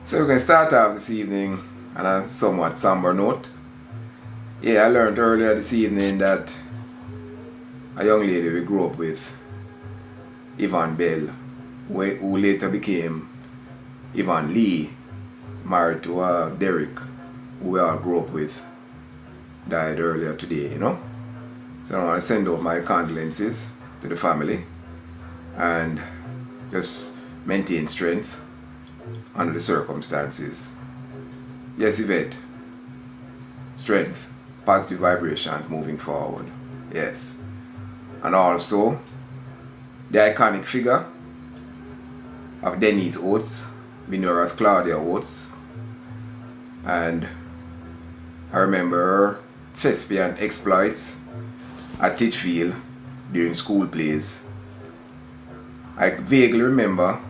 So we're going to start off this evening on a somewhat somber note. Yeah, I learned earlier this evening that a young lady we grew up with, Yvonne Bell, who later became Yvonne Lee, married to Derek, who we all grew up with, died earlier today. So I want to send out my condolences to the family and just maintain strength under the circumstances. Yes, Yvette, strength, positive vibrations moving forward. Yes. And also, the iconic figure of Denise Oates, we know her as Claudia Oates. And I remember her thespian exploits at Titchfield during school plays. I vaguely remember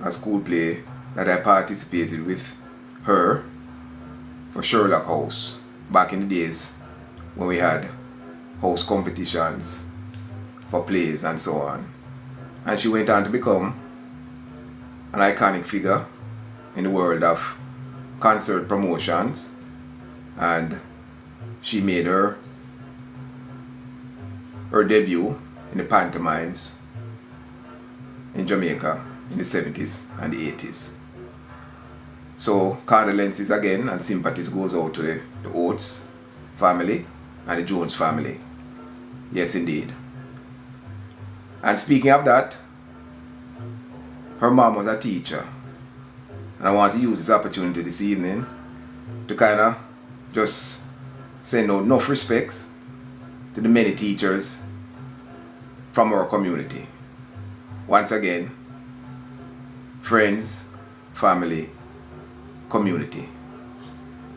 a school play that I participated with her for Sherlock House back in the days when we had house competitions for plays and so on. And she went on to become an iconic figure in the world of concert promotions, and she made her debut in the pantomimes in Jamaica in the 70s and the 80s. So condolences again and sympathies goes out to the Oates family and the Jones family. Yes, indeed. And speaking of that, her mom was a teacher. And I want to use this opportunity this evening to kind of just send out enough respects to the many teachers from our community. Once again, friends, family, community.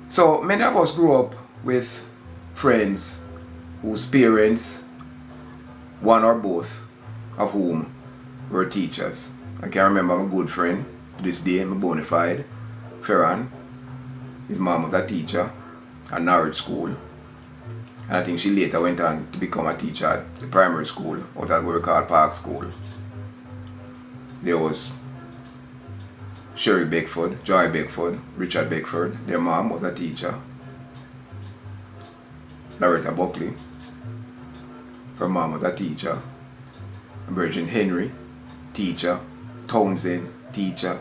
So many of us grew up with friends whose parents, one or both of whom were teachers. I can remember my good friend to this day, my bona fide, Ferran. His mom was a teacher at Norwich School. And I think she later went on to become a teacher at the primary school, out at what we call Park School. There was Sherry Beckford, Joy Beckford, Richard Beckford. Their mom was a teacher. Loretta Buckley, her mom was a teacher. Virgin Henry, teacher. Townsend, teacher.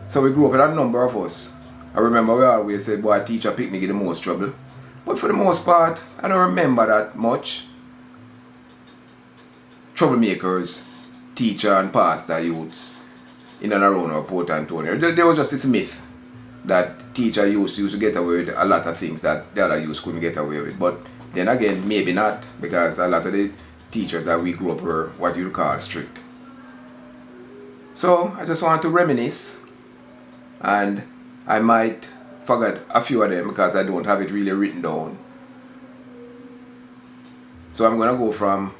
So we grew up with a number of us. I remember we always said, boy, teacher picnic in the most trouble. But for the most part, I don't remember that much. Troublemakers, teacher and pastor youths in and around our Port Antonio. There was just this myth that teacher used to get away with a lot of things that the other youths couldn't get away with. But then again, maybe not, because a lot of the teachers that we grew up were what you call strict. So I just want to reminisce, and I might forget a few of them because I don't have it really written down. So I'm going to go from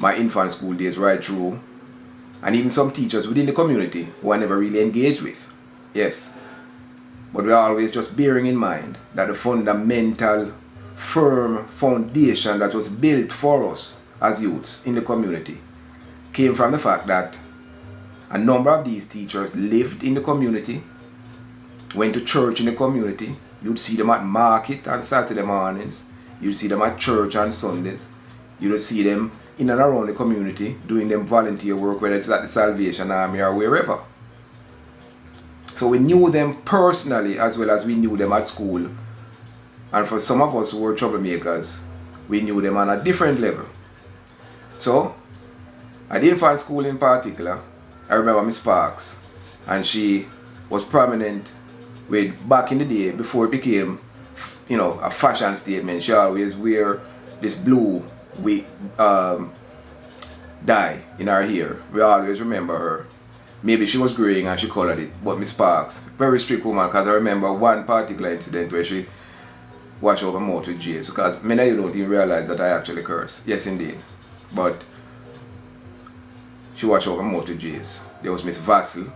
my infant school days right through, and even some teachers within the community who I never really engaged with. Yes. But we're always just bearing in mind that the fundamental, firm foundation that was built for us as youths in the community came from the fact that a number of these teachers lived in the community, went to church in the community. You'd see them at market on Saturday mornings. You'd see them at church on Sundays. You'd see them in and around the community doing them volunteer work, whether it's at the Salvation Army or wherever. So we knew them personally as well as we knew them at school. And for some of us who were troublemakers, we knew them on a different level. So, at the infant school in particular, I remember Miss Parks, and she was prominent with, back in the day, before it became, a fashion statement. She always wear this blue dye in her hair. We always remember her. Maybe she was graying and she colored it, but Miss Parks, very strict woman, because I remember one particular incident where she washed over mouth with J's, because many of you don't even realize that I actually curse. Yes, indeed. But she watched over mouth with J's. There was Miss Vassell,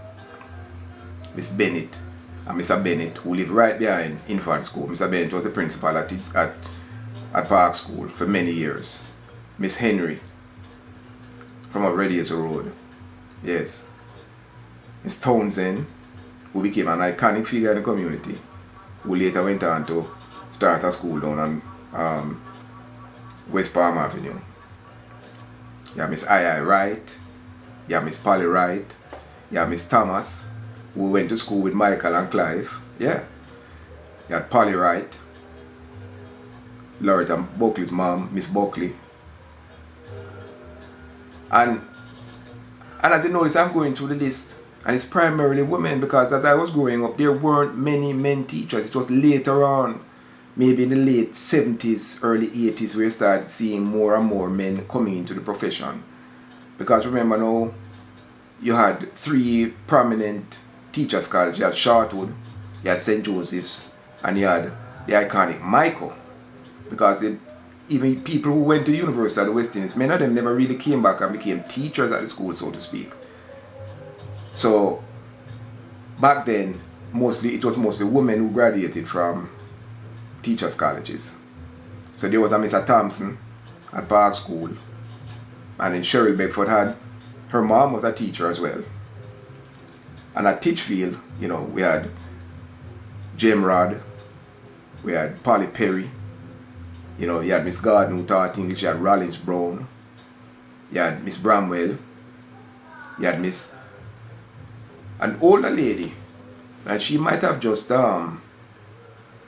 Miss Bennett, and Mr. Bennett, who lived right behind infant school. Mr. Bennett was the principal at Park School for many years. Miss Henry, from Radius Road. Yes. Miss Townsend, who became an iconic figure in the community, who later went on to start a school down on West Palm Avenue. You have Miss I. Wright, you have Miss Polly Wright, you have Miss Thomas, who went to school with Michael and Clive. Yeah. You had Polly Wright, Loretta Buckley's mom, Miss Buckley. And as you notice, I'm going through the list, and it's primarily women, because as I was growing up, there weren't many men teachers. It was later on, maybe in the late 70s, early 80s, where you started seeing more and more men coming into the profession. Because remember now, you had 3 prominent teachers' colleges. You had Shortwood, you had St. Joseph's, and you had the iconic Michael. Because even people who went to university at the West Indies, many of them never really came back and became teachers at the school, so to speak. So back then, it was mostly women who graduated from teachers' colleges. So there was a Mr. Thompson at Park School, and in Cheryl Beckford her mom was a teacher as well. And at Titchfield, we had Jim Rod, we had Paca Perry, you had Miss Gordon who taught English, you had Rollins Brown, you had Miss Bramwell, you had an older lady, and she might have just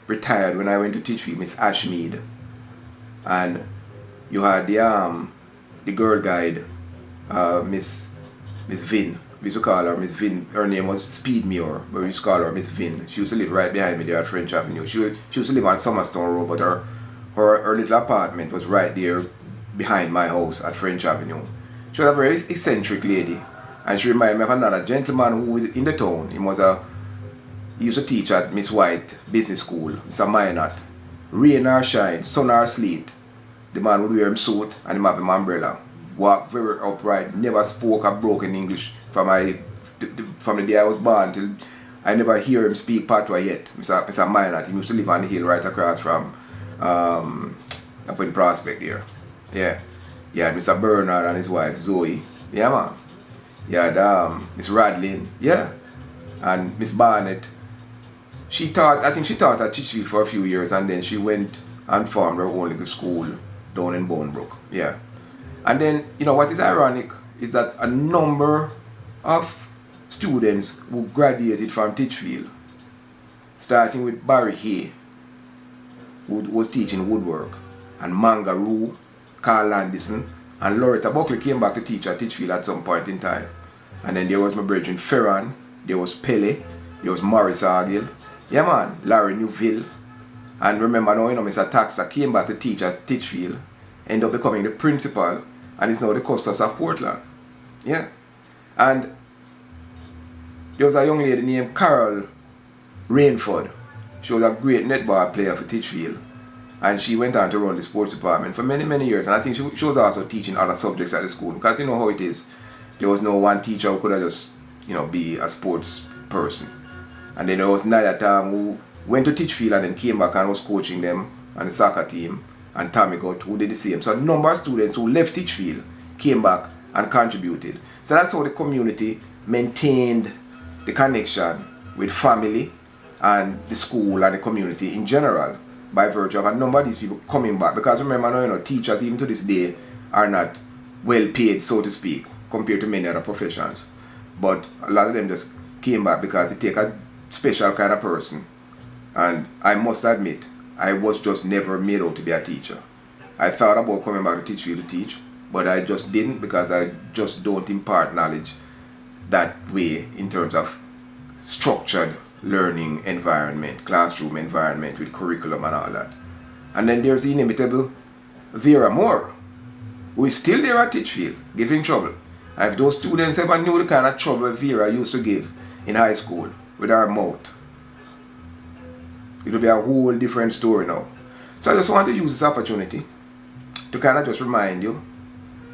retired when I went to Titchfield, Miss Ashmead. And you had the girl guide, Miss Vin. We used to call her Miss Vin. Her name was Speedmure, but we used to call her Miss Vin. She used to live right behind me there at French Avenue. She used to live on Summerstone Road, but her little apartment was right there behind my house at French Avenue. She was a very eccentric lady, and she reminded me of another gentleman who in the town. He used to teach at Miss White Business School, Mr. Minot. Rain or shine, sun or sleet, the man would wear him suit and him have him umbrella. Walk very upright, never spoke a broken English from the day I was born till I never hear him speak patois yet. Mr. Minot, he used to live on the hill right across from up in Prospect here. Yeah. You had Mr. Bernard and his wife Zoe. Yeah, man. You had Miss Radlin. Yeah. And Miss Barnett. I think she taught at Titchfield for a few years, and then she went and formed her own little school down in Bonebrook. Yeah. And then, what is ironic is that a number of students who graduated from Titchfield, starting with Barry Hay, who was teaching woodwork, and Mangaroo, Carl Landison, and Loretta Buckley came back to teach at Titchfield at some point in time. And then there was my brethren Ferran, there was Pele, there was Morris Argill, yeah man, Larry Newville. And remember now, Mr. Taxa came back to teach at Titchfield, ended up becoming the principal, and is now the Custos of Portland. Yeah. And there was a young lady named Carol Rainford. She was a great netball player for Titchfield, and she went on to run the sports department for many, many years. And I think she was also teaching other subjects at the school, because you know how it is. There was no one teacher who could have just, be a sports person. And then there was Naya Tam who went to Titchfield and then came back and was coaching them on the soccer team, and Tommy Gott who did the same. So a number of students who left Titchfield came back and contributed. So that's how the community maintained the connection with family and the school and the community in general, by virtue of a number of these people coming back. Because remember now, teachers even to this day are not well paid, so to speak, compared to many other professions. But a lot of them just came back because it take a special kind of person. And I must admit, I was just never made out to be a teacher. I thought about coming back to Titchfield to teach, but I just didn't, because I just don't impart knowledge that way in terms of structured learning environment, classroom environment with curriculum and all that. And then there's the inimitable Vera Moore, who is still there at Titchfield, giving trouble. And if those students ever knew the kind of trouble Vera used to give in high school with her mouth, it would be a whole different story now. So I just want to use this opportunity to kind of just remind you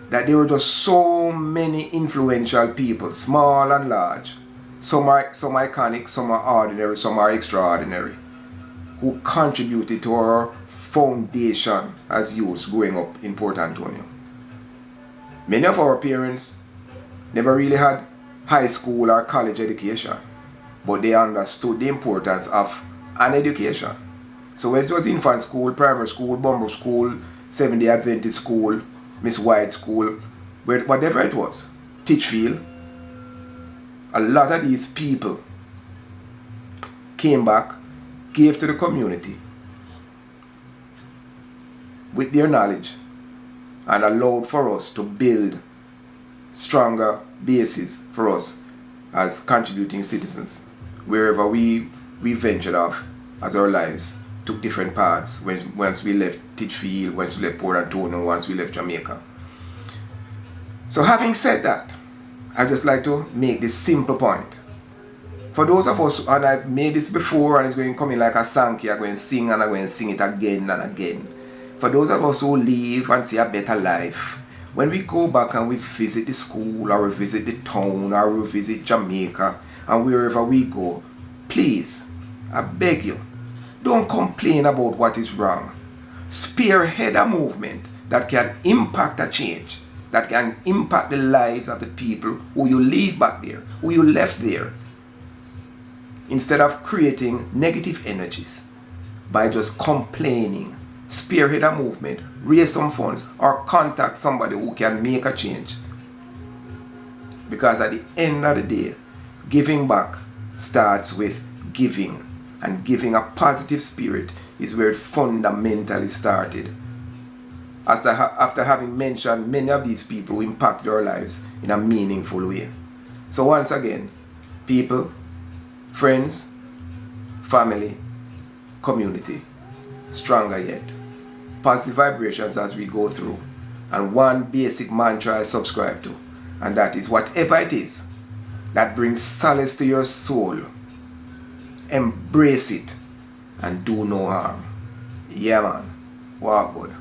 that there were just so many influential people, small and large. Some iconic, some are ordinary, some are extraordinary, who contributed to our foundation as youths growing up in Port Antonio. Many of our parents never really had high school or college education. but they understood the importance of an education. So whether it was infant school, primary school, Bumble school, Seventh-day Adventist school, Miss White school, whatever it was, Teachfield, a lot of these people came back, gave to the community with their knowledge, and allowed for us to build stronger bases for us as contributing citizens wherever we ventured off as our lives took different paths. Once we left Teachfield, once we left Port Antonio, once we left Jamaica. So having said that, I'd just like to make this simple point. For those of us, and I've made this before and it's going to come in like a Sankey, I'm going to sing and I'm going to sing it again and again. For those of us who live and see a better life, when we go back and we visit the school or we visit the town or we visit Jamaica and wherever we go, please, I beg you, don't complain about what is wrong. Spearhead a movement that can impact a change, that can impact the lives of the people who you leave back there, who you left there, instead of creating negative energies by just complaining. Spearhead a movement, raise some funds, or contact somebody who can make a change. Because at the end of the day, giving back starts with giving. And giving a positive spirit is where it fundamentally started. After having mentioned many of these people who impacted our lives in a meaningful way. So once again, people, friends, family, community, stronger yet. Positive vibrations as we go through. And one basic mantra I subscribe to, and that is whatever it is that brings solace to your soul, embrace it and do no harm. Yeah man, walk good.